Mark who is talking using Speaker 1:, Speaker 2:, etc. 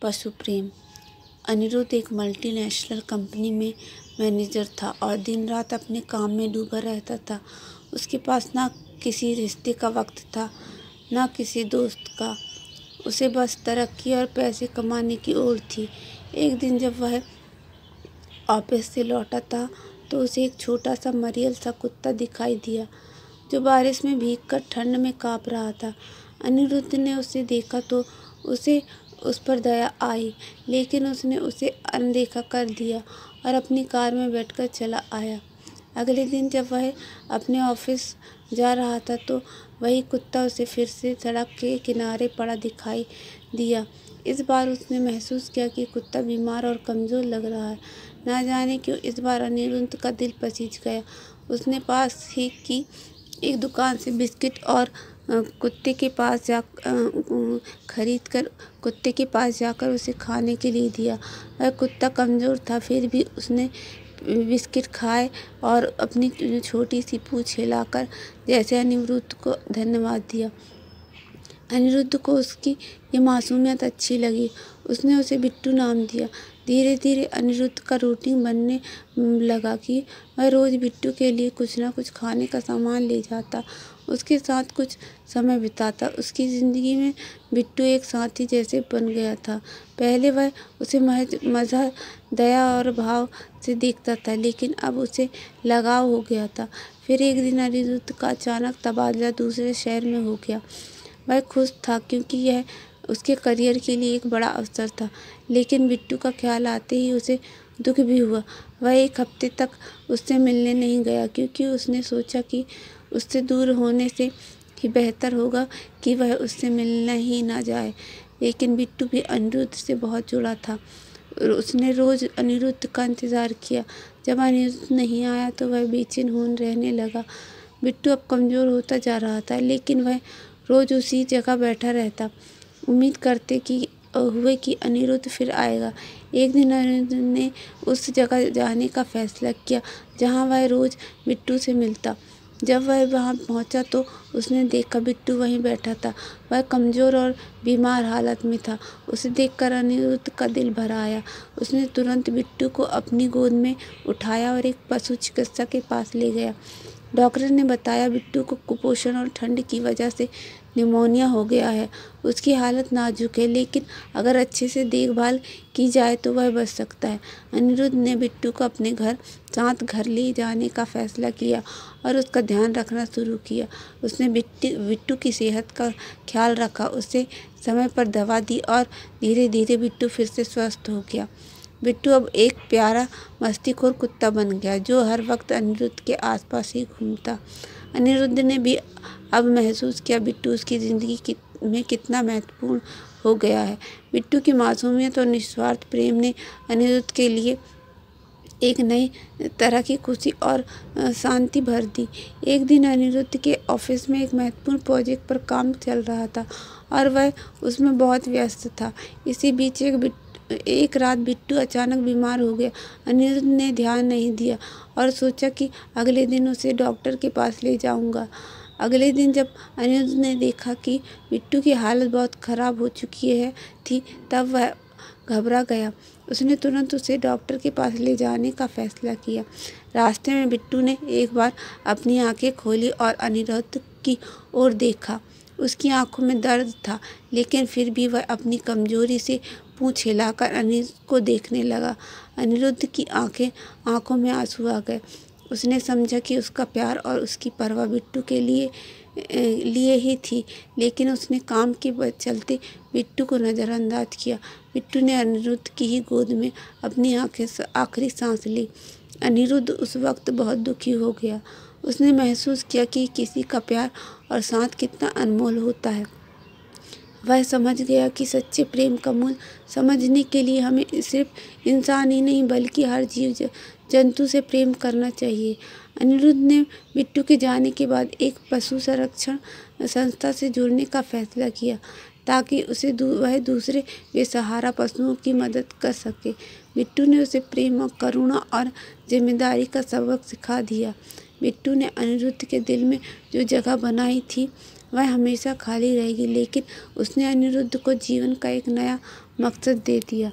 Speaker 1: पशु प्रेम। अनिरुद्ध एक multinational company में मैनेजर था और दिन रात अपने काम में डूबा रहता था। उसके पास ना किसी रिश्ते का वक्त था, ना किसी दोस्त का। उसे बस तरक्की और पैसे कमाने की ओर थी। एक दिन जब वह ऑफिस से लौटा था तो उसे एक छोटा सा मरियल सा कुत्ता दिखाई दिया जो बारिश में भीगकर ठंड में काँप रहा था। अनिरुद्ध ने उसे देखा तो उसे उस पर दया आई, लेकिन उसने उसे अनदेखा कर दिया और अपनी कार में बैठकर चला आया। अगले दिन जब वह अपने ऑफिस जा रहा था तो वही कुत्ता उसे फिर से सड़क के किनारे पड़ा दिखाई दिया। इस बार उसने महसूस किया कि कुत्ता बीमार और कमज़ोर लग रहा है। ना जाने क्यों इस बार अनिरुद्ध का दिल पसीज गया। उसने पास ही की एक दुकान से बिस्किट और कुत्ते के पास जाकर उसे खाने के लिए दिया। वह कुत्ता कमज़ोर था, फिर भी उसने बिस्किट खाए और अपनी छोटी सी पूँछ हिलाकर जैसे अनिरुद्ध को धन्यवाद दिया। अनिरुद्ध को उसकी ये मासूमियत अच्छी लगी। उसने उसे बिट्टू नाम दिया। धीरे धीरे अनिरुद्ध का रूटीन बनने लगा कि वह रोज़ बिट्टू के लिए कुछ न कुछ खाने का सामान ले जाता, उसके साथ कुछ समय बिताता। उसकी ज़िंदगी में बिट्टू एक साथी जैसे बन गया था। पहले वह उसे महज मज़ा, दया और भाव से देखता था, लेकिन अब उसे लगाव हो गया था। फिर एक दिन अनिरुद्ध का अचानक तबादला दूसरे शहर में हो गया। वह खुश था क्योंकि यह उसके करियर के लिए एक बड़ा अवसर था, लेकिन बिट्टू का ख्याल आते ही उसे दुख भी हुआ। वह एक हफ्ते तक उससे मिलने नहीं गया क्योंकि उसने सोचा कि उससे दूर होने से ही बेहतर होगा कि वह उससे मिलने ही ना जाए। लेकिन बिट्टू भी अनिरुद्ध से बहुत जुड़ा था। उसने रोज़ अनिरुद्ध का इंतज़ार किया। जब अनिरुद्ध नहीं आया तो वह बेचैन होने रहने लगा। बिट्टू अब कमज़ोर होता जा रहा था, लेकिन वह रोज़ उसी जगह बैठा रहता, उम्मीद करते हुए कि अनिरुद्ध फिर आएगा। एक दिन अनिरुद्ध ने उस जगह जाने का फैसला किया जहाँ वह रोज़ बिट्टू से मिलता। जब वह वहाँ पहुँचा तो उसने देखा बिट्टू वहीं बैठा था। वह कमज़ोर और बीमार हालत में था। उसे देखकर अनिरुद्ध का दिल भर आया। उसने तुरंत बिट्टू को अपनी गोद में उठाया और एक पशु चिकित्सक के पास ले गया। डॉक्टर ने बताया बिट्टू को कुपोषण और ठंड की वजह से निमोनिया हो गया है। उसकी हालत नाजुक है, लेकिन अगर अच्छे से देखभाल की जाए तो वह बच सकता है। अनिरुद्ध ने बिट्टू को अपने साथ घर ले जाने का फैसला किया और उसका ध्यान रखना शुरू किया। उसने बिट्टू की सेहत का ख्याल रखा, उसे समय पर दवा दी और धीरे धीरे बिट्टू फिर से स्वस्थ हो गया। बिट्टू अब एक प्यारा मस्तीखोर कुत्ता बन गया जो हर वक्त अनिरुद्ध के आसपास ही घूमता। अनिरुद्ध ने भी अब महसूस किया बिट्टू उसकी ज़िंदगी में कितना महत्वपूर्ण हो गया है। बिट्टू की मासूमियत और निस्वार्थ प्रेम ने अनिरुद्ध के लिए एक नई तरह की खुशी और शांति भर दी। एक दिन अनिरुद्ध के ऑफिस में एक महत्वपूर्ण प्रोजेक्ट पर काम चल रहा था और वह उसमें बहुत व्यस्त था। इसी बीच एक रात बिट्टू अचानक बीमार हो गया। अनिरुद्ध ने ध्यान नहीं दिया और सोचा कि अगले दिन उसे डॉक्टर के पास ले जाऊंगा। अगले दिन जब अनिरुद्ध ने देखा कि बिट्टू की हालत बहुत ख़राब हो चुकी थी, तब वह घबरा गया। उसने तुरंत उसे डॉक्टर के पास ले जाने का फैसला किया। रास्ते में बिट्टू ने एक बार अपनी आंखें खोली और अनिरुद्ध की ओर देखा। उसकी आंखों में दर्द था, लेकिन फिर भी वह अपनी कमजोरी से पूँछ हिलाकर अनिरुद्ध को देखने लगा। अनिरुद्ध की आंखों में आंसू आ गए। उसने समझा कि उसका प्यार और उसकी परवाह बिट्टू के लिए ही थी, लेकिन उसने काम के चलते बिट्टू को नज़रअंदाज किया। बिट्टू ने अनिरुद्ध की ही गोद में अपनी आखिरी सांस ली। अनिरुद्ध उस वक्त बहुत दुखी हो गया। उसने महसूस किया कि किसी का प्यार और साथ कितना अनमोल होता है। वह समझ गया कि सच्चे प्रेम का मूल्य समझने के लिए हमें सिर्फ इंसान ही नहीं बल्कि हर जीव जंतु से प्रेम करना चाहिए। अनिरुद्ध ने बिट्टू के जाने के बाद एक पशु संरक्षण संस्था से जुड़ने का फैसला किया ताकि वह दूसरे बेसहारा पशुओं की मदद कर सके। बिट्टू ने उसे प्रेम, करुणा और जिम्मेदारी का सबक सिखा दिया। बिट्टू ने अनिरुद्ध के दिल में जो जगह बनाई थी वह हमेशा खाली रहेगी, लेकिन उसने अनिरुद्ध को जीवन का एक नया मकसद दे दिया।